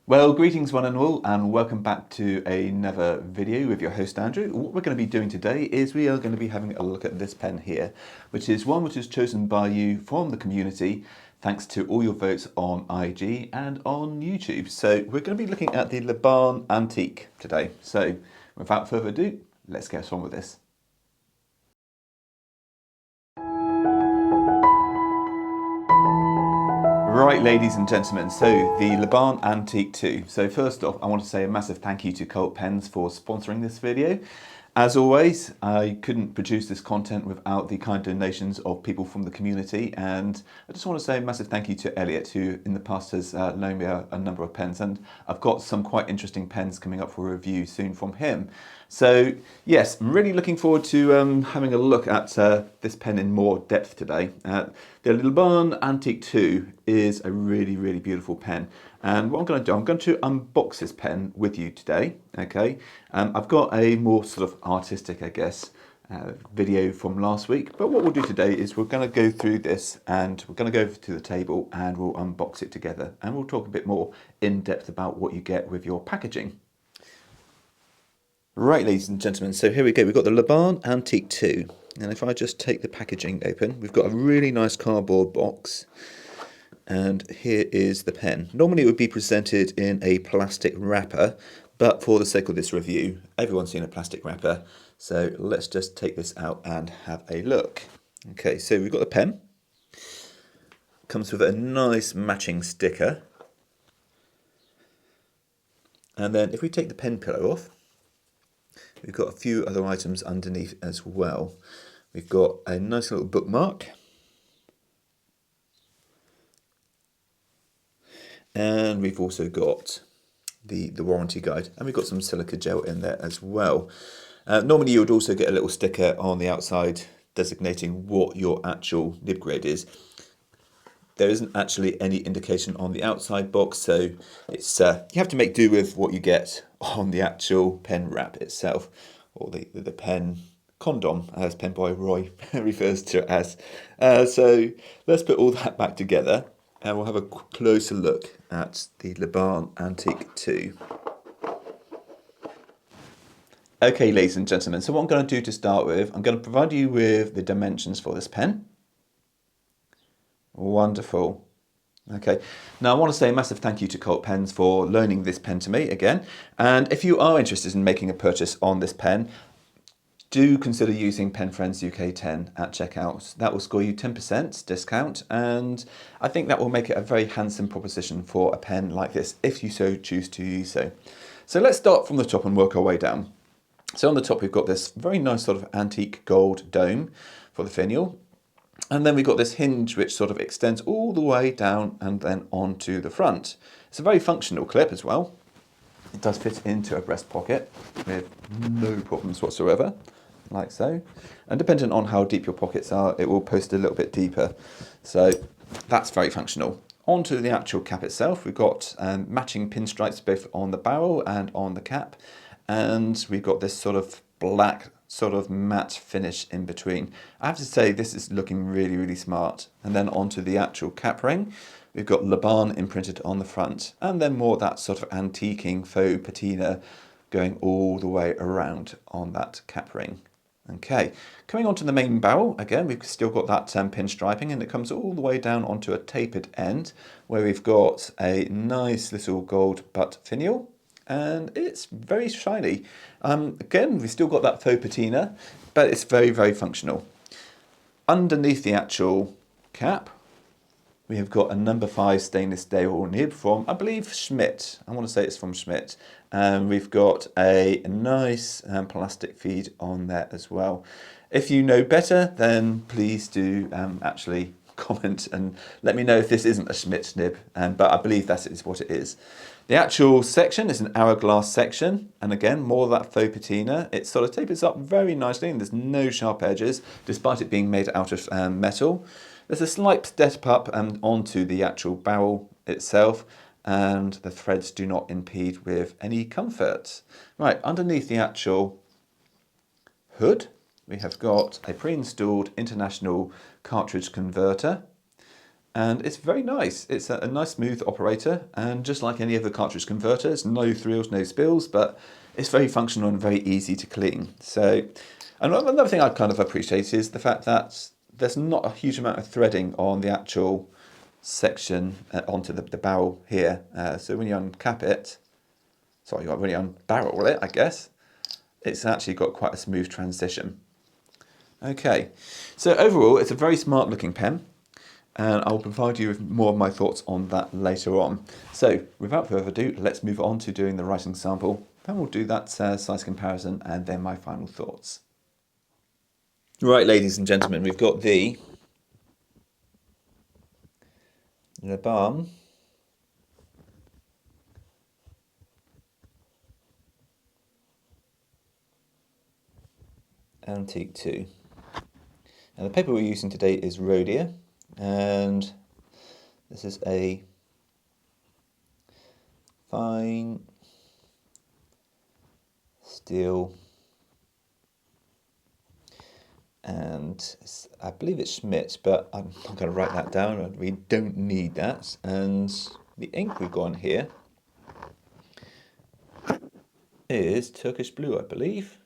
Well, greetings one and all, and welcome back to another video with your host Andrew. What we're going to be doing today is we are going to be having a look at this pen here, which is one which is chosen by you from the community, thanks to all your votes on IG and on YouTube. So we're going to be looking at the Laban Antique today. So without further ado, let's get on with this. Right, ladies and gentlemen, so the Laban Antique 2. So first off, I want to say a massive thank you to Cult Pens for sponsoring this video. As always, I couldn't produce this content without the kind donations of people from the community, and I just want to say a massive thank you to Elliot, who in the past has loaned me a number of pens, and I've got some quite interesting pens coming up for review soon from him. So yes, I'm really looking forward to having a look at this pen in more depth today. The Laban Antique 2 is a really beautiful pen, and what I'm going to do, I'm going to unbox this pen with you today. Okay, I've got a more sort of artistic, I guess, video from last week, but what we'll do today is we're going to go through this and we're going to go over to the table and we'll unbox it together, and we'll talk a bit more in depth about what you get with your packaging. Right, ladies and gentlemen, so here we go. We've got the Laban Antique 2, and if I just take the packaging open, we've got a really nice cardboard box, and here is the pen. Normally it would be presented in a plastic wrapper, but for the sake of this review, everyone's seen a plastic wrapper, so let's just take this out and have a look. Okay, so we've got the pen. Comes with a nice matching sticker, and then if we take the pen pillow off, we've got a few other items underneath as well. We've got a nice little bookmark, and we've also got the warranty guide, and we've got some silica gel in there as well. Normally you would also get a little sticker on the outside designating what your actual nib grade is. There isn't actually any indication on the outside box, so it's you have to make do with what you get on the actual pen wrap itself, or the pen condom, as Pen Boy Roy refers to it as. So let's put all that back together, and we'll have a closer look at the Laban Antique 2. Okay, ladies and gentlemen, so what I'm going to do to start with, I'm going to provide you with the dimensions for this pen. Wonderful. Okay, now I want to say a massive thank you to Cult Pens for loaning this pen to me again. And if you are interested in making a purchase on this pen, do consider using Pen Friends UK 10 at checkout. That will score you 10% discount, and I think that will make it a very handsome proposition for a pen like this, if you so choose to use so. So let's start from the top and work our way down. So on the top we've got this very nice sort of antique gold dome for the finial. And then we've got this hinge which sort of extends all the way down and then onto the front. It's a very functional clip as well. It does fit into a breast pocket with no problems whatsoever, like so. And depending on how deep your pockets are, it will post a little bit deeper. So that's very functional. Onto the actual cap itself, we've got matching pinstripes both on the barrel and on the cap. And we've got this sort of black sort of matte finish in between. I have to say this is looking really smart. And then onto the actual cap ring, we've got Laban imprinted on the front, and then more that sort of antiquing faux patina going all the way around on that cap ring. Okay, coming onto the main barrel, again we've still got that pinstriping, and it comes all the way down onto a tapered end where we've got a nice little gold butt finial. And it's very shiny. Again, we've still got that faux patina, but it's very functional. Underneath the actual cap, we have got a number 5 stainless steel nib from, I believe, Schmidt. I want to say it's from Schmidt. We've got a nice plastic feed on there as well. If you know better, then please do actually comment and let me know if this isn't a Schmidt nib, but I believe that is what it is. The actual section is an hourglass section, and again, more of that faux patina. It sort of tapers up very nicely, and there's no sharp edges, despite it being made out of metal. There's a slight step up onto the actual barrel itself, and the threads do not impede with any comfort. Right, underneath the actual hood, we have got a pre-installed international cartridge converter. and it's very nice. It's a nice smooth operator, and just like any other cartridge converters, no thrills, no spills, but it's very functional and very easy to clean. So another thing I kind of appreciate is the fact that there's not a huge amount of threading on the actual section onto the barrel here. So when you uncap it, sorry, when you unbarrel it, I guess, it's actually got quite a smooth transition. Okay, so overall it's a very smart looking pen, and I'll provide you with more of my thoughts on that later on. So without further ado, let's move on to doing the writing sample. Then we'll do that size comparison and then my final thoughts. Right, ladies and gentlemen, we've got the Laban Antique 2. And the paper we're using today is Rhodia, and this is a fine steel, and I believe it's Schmidt, but I'm not going to write that down. We don't need that. And the ink we've got on here is Turkish blue, I believe.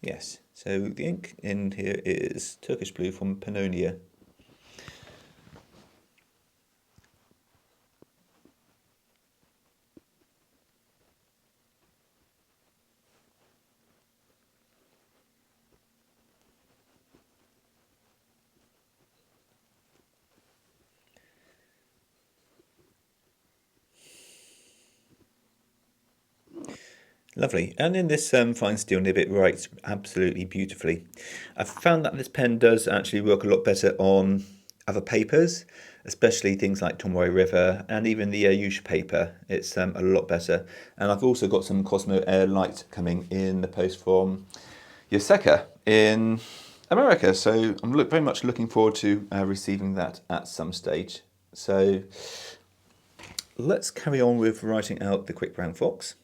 Yes, so the ink in here is Turkish blue from Tamenuir. Lovely, and in this fine steel nib it writes absolutely beautifully. I've found that this pen does actually work a lot better on other papers, especially things like Tomoe River and even the Ayush paper. It's a lot better. And I've also got some Cosmo Air Light coming in the post from Yoseka in America, so I'm very much looking forward to receiving that at some stage. So let's carry on with writing out the Quick Brown Fox.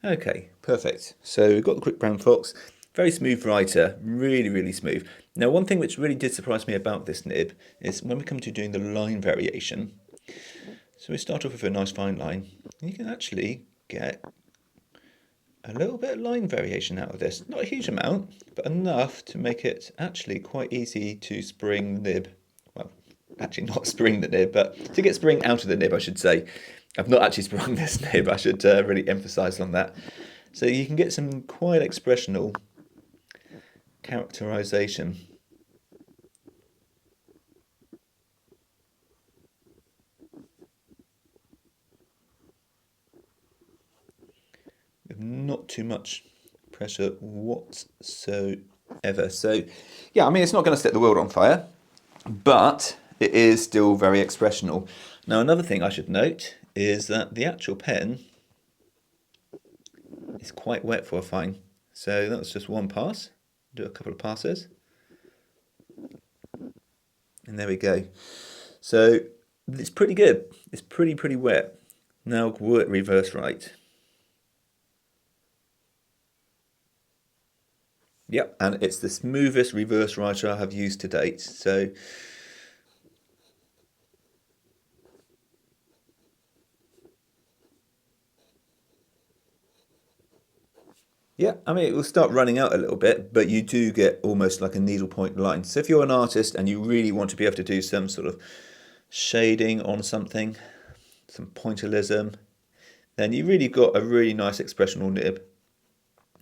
Okay, perfect. So we've got the Quick Brown Fox, very smooth writer, really, really smooth. Now, one thing which really did surprise me about this nib is when we come to doing the line variation. So we start off with a nice fine line, and you can actually get a little bit of line variation out of this. Not a huge amount, but enough to make it actually quite easy to spring the nib. Well, actually not spring the nib, but to get spring out of the nib, I should say. I've not actually sprung this nib, I should really emphasise on that. So you can get some quite expressional characterisation. With not too much pressure whatsoever. So yeah, I mean, it's not going to set the world on fire, but it is still very expressional. Now, another thing I should note is that the actual pen is quite wet for a fine. So that's just one pass. Do a couple of passes. And there we go. So it's pretty good. It's pretty wet. Now work reverse right. Yep, and it's the smoothest reverse writer I have used to date. So yeah, I mean, it will start running out a little bit, but you do get almost like a needlepoint line. So if you're an artist and you really want to be able to do some sort of shading on something, some pointillism, then you really got a really nice expressional nib.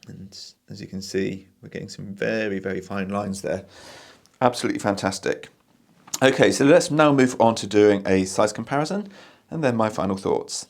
And as you can see, we're getting some very fine lines there. Absolutely fantastic. Okay, so let's now move on to doing a size comparison and then my final thoughts.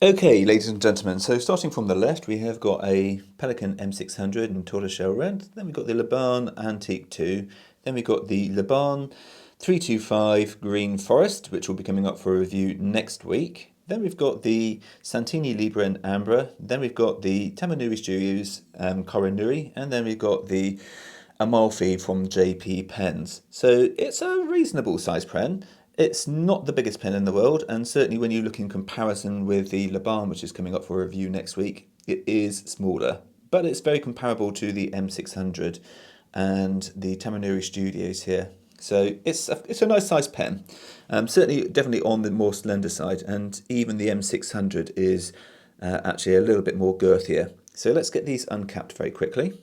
Okay, ladies and gentlemen, so starting from the left, we have got a Pelican M600 in tortoiseshell red, then we've got the Laban Antique 2, then we've got the Laban 325 Green Forest, which will be coming up for a review next week. Then we've got the Santini Libra and Ambra, then we've got the Tamenuir Studios Coronuri, and then we've got the Amalfi from JP Pens. So it's a reasonable size pen. It's not the biggest pen in the world, and certainly when you look in comparison with the Laban, which is coming up for a review next week, it is smaller. But it's very comparable to the M600 and the Tamenuir Studios here. So it's a nice size pen. Certainly, definitely on the more slender side, and even the M600 is actually a little bit more girthier. So let's get these uncapped very quickly.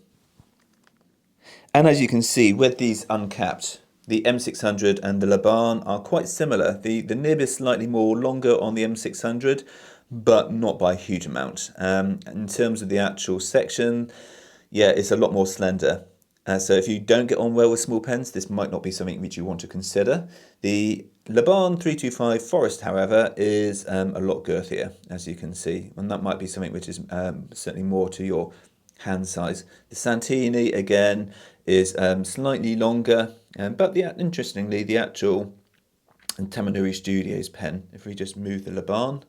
And as you can see, with these uncapped, the M600 and the Laban are quite similar. The nib is slightly more longer on the M600, but not by a huge amount. In terms of the actual section, yeah, it's a lot more slender. So if you don't get on well with small pens, this might not be something which you want to consider. The Laban 325 Forest, however, is a lot girthier, as you can see, and that might be something which is certainly more to your hand size. The Santini, again, is slightly longer, but interestingly, the actual Tamenuir Studios pen, if we just move the Laban,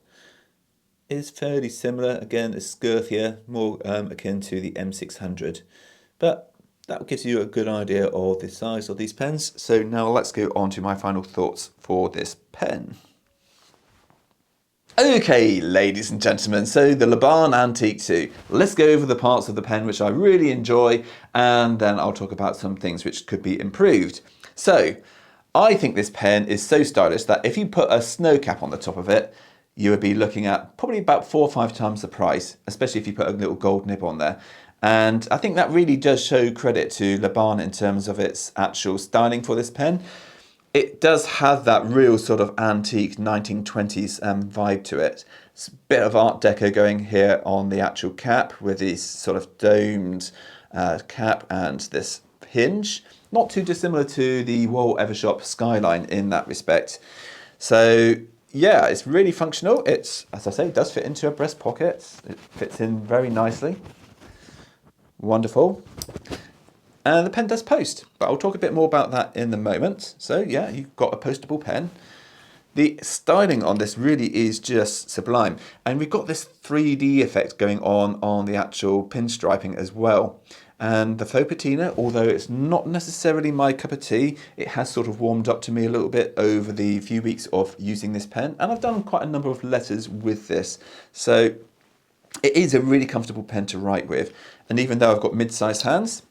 is fairly similar. Again, it's girthier, more akin to the M600, but that gives you a good idea of the size of these pens. So now let's go on to my final thoughts for this pen. Okay, ladies and gentlemen, so the Laban Antique 2. Let's go over the parts of the pen which I really enjoy, and then I'll talk about some things which could be improved. So, I think this pen is so stylish that if you put a snow cap on the top of it, you would be looking at probably about 4 or 5 times the price, especially if you put a little gold nib on there. And I think that really does show credit to Laban in terms of its actual styling for this pen. It does have that real sort of antique 1920s vibe to it. It's a bit of Art Deco going here on the actual cap with this sort of domed cap and this hinge. Not too dissimilar to the Wool Evershop Skyline in that respect. So yeah, it's really functional. It's, as I say, it does fit into a breast pocket. It fits in very nicely. Wonderful. And the pen does post, but I'll talk a bit more about that in a moment. So yeah, you've got a postable pen. The styling on this really is just sublime. And we've got this 3D effect going on the actual pinstriping as well. And the faux patina, although it's not necessarily my cup of tea, it has sort of warmed up to me a little bit over the few weeks of using this pen. And I've done quite a number of letters with this. So it is a really comfortable pen to write with. And even though I've got mid-sized hands,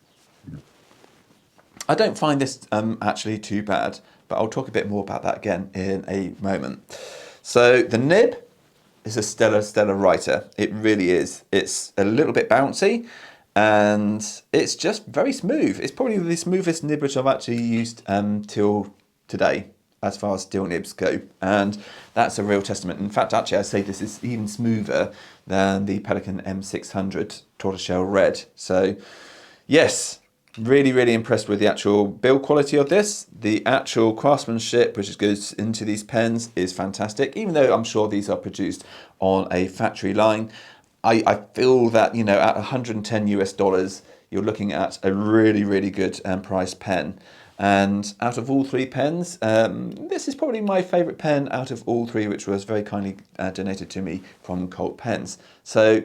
I don't find this actually too bad, but I'll talk a bit more about that again in a moment. So the nib is a stellar writer. It really is. It's a little bit bouncy and it's just very smooth. It's probably the smoothest nib which I've actually used till today as far as steel nibs go. And that's a real testament. In fact, actually, I say this is even smoother than the Pelican M600 tortoiseshell red. So yes, really impressed with the actual build quality of this. The actual craftsmanship which goes into these pens is fantastic, even though I'm sure these are produced on a factory line. I feel that, you know, at $110 you're looking at a really good priced pen. And out of all 3 pens, this is probably my favourite pen out of all 3, which was very kindly donated to me from Colt Pens. So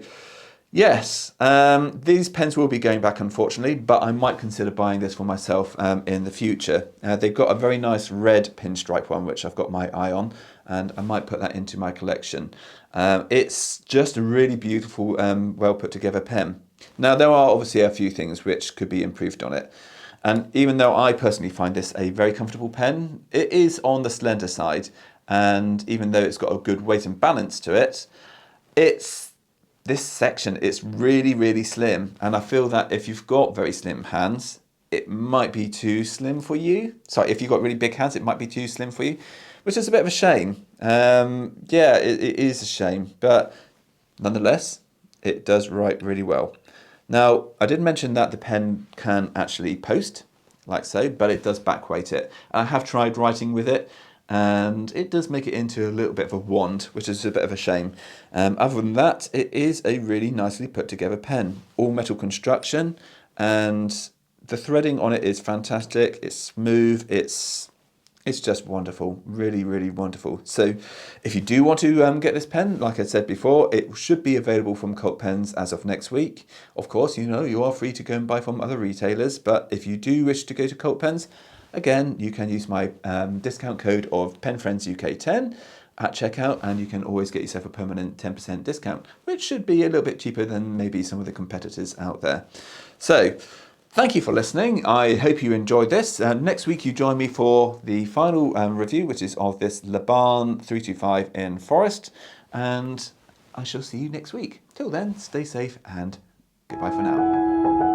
yes, these pens will be going back, unfortunately, but I might consider buying this for myself in the future. They've got a very nice red pinstripe one, which I've got my eye on, and I might put that into my collection. It's just a really beautiful, well put together pen. Now, there are obviously a few things which could be improved on it. And even though I personally find this a very comfortable pen, it is on the slender side. And even though it's got a good weight and balance to it, this section is really slim. And I feel that if you've got very slim hands, it might be too slim for you. Sorry, if you've got really big hands, it might be too slim for you, which is a bit of a shame. Yeah, it is a shame, but nonetheless, it does write really well. Now, I did mention that the pen can actually post, like so, but it does backweight it. I have tried writing with it, and it does make it into a little bit of a wand, which is a bit of a shame. Other than that, it is a really nicely put together pen. All metal construction, and the threading on it is fantastic. It's smooth. It's just wonderful, really, really wonderful. So if you do want to get this pen, like I said before, it should be available from Cult Pens as of next week. Of course, you are free to go and buy from other retailers, but if you do wish to go to Cult Pens, again, you can use my discount code of PenFriendsUK10 at checkout, and you can always get yourself a permanent 10% discount, which should be a little bit cheaper than maybe some of the competitors out there. So, thank you for listening. I hope you enjoyed this. Next week you join me for the final review, which is of this Laban 325 in Forest. And I shall see you next week. Till then, stay safe and goodbye for now.